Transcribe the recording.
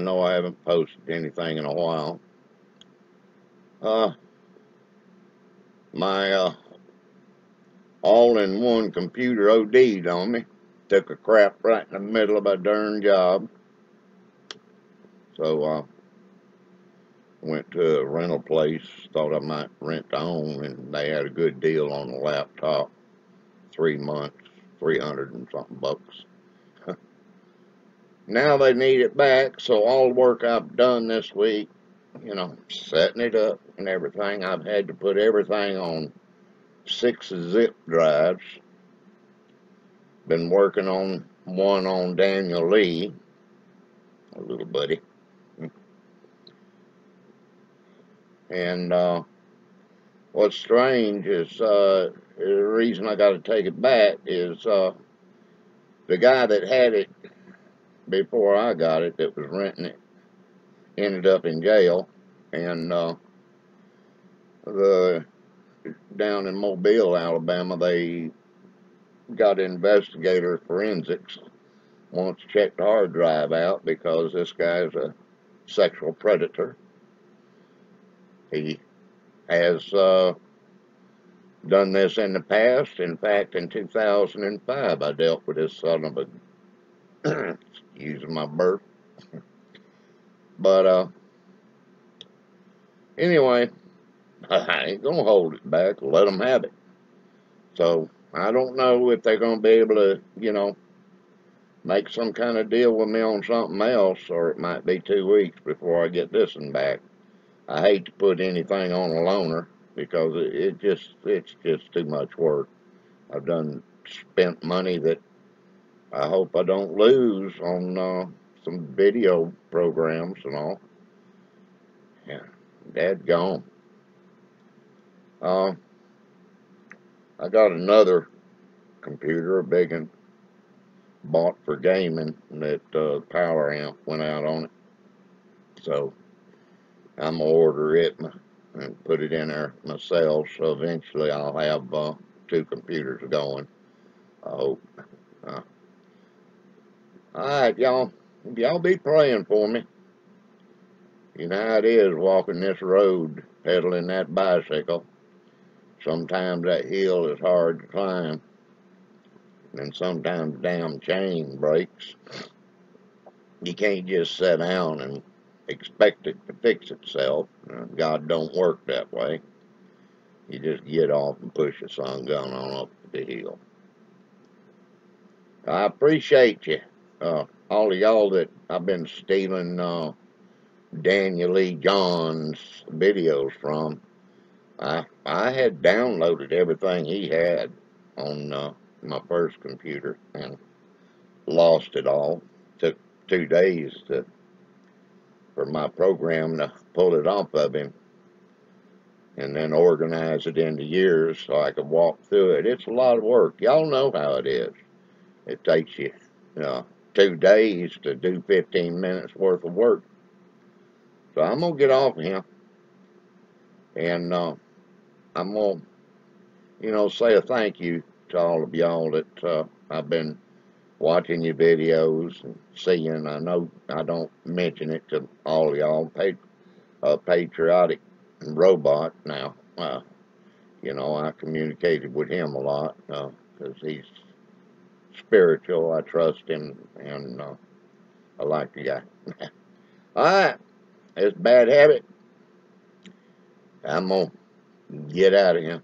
know I haven't posted anything in a while. My all-in-one computer OD'd on me. Took a crap right in the middle of my darn job. So went to a rental place, thought I might rent to own, and they had a good deal on the laptop. 3 months, 300 and something bucks. Now they need it back, so all the work I've done this week, you know, setting it up and everything, I've had to put everything on 6 zip drives. Been working on one on Daniel Lee, a little buddy. And what's strange is the reason I got to take it back is the guy that had it before I got it, that was renting it, ended up in jail. And down in Mobile, Alabama, they got investigator forensics wants to check the hard drive out because this guy's a sexual predator. He has done this in the past. In fact, in 2005, I dealt with this son of a using my burp. But anyway, I ain't gonna hold it back. Let them have it. So I don't know if they're gonna be able to, you know, make some kind of deal with me on something else, or it might be 2 weeks before I get this one back. I hate to put anything on a loaner because it's just too much work. I've done spent money that I hope I don't lose on some video programs and all. Yeah, dadgone. I got another computer, a big one, bought for gaming, that power amp went out on it. So I'm going to order it and put it in there myself, so eventually I'll have 2 computers going, I hope. Alright, y'all. Y'all be praying for me. You know how it is walking this road, pedaling that bicycle. Sometimes that hill is hard to climb. And sometimes the damn chain breaks. You can't just sit down and expect it to fix itself. God don't work that way. You just get off and push the sun gun on up the hill. I appreciate you. All of y'all that I've been stealing Daniel Lee John's videos from. I had downloaded everything he had on my first computer and lost it all. Took 2 days for my program to pull it off of him and then organize it into years so I could walk through it. It's a lot of work. Y'all know how it is. It takes you 2 days to do 15 minutes worth of work. So I'm going to get off of him. And I'm going to, say a thank you to all of y'all that I've been watching your videos and seeing. I know I don't mention it to all of y'all. Patriotic Robot now. I communicated with him a lot because he's spiritual. I trust him, and I like the guy. Alright, it's Bad Habit. I'm going to get out of here.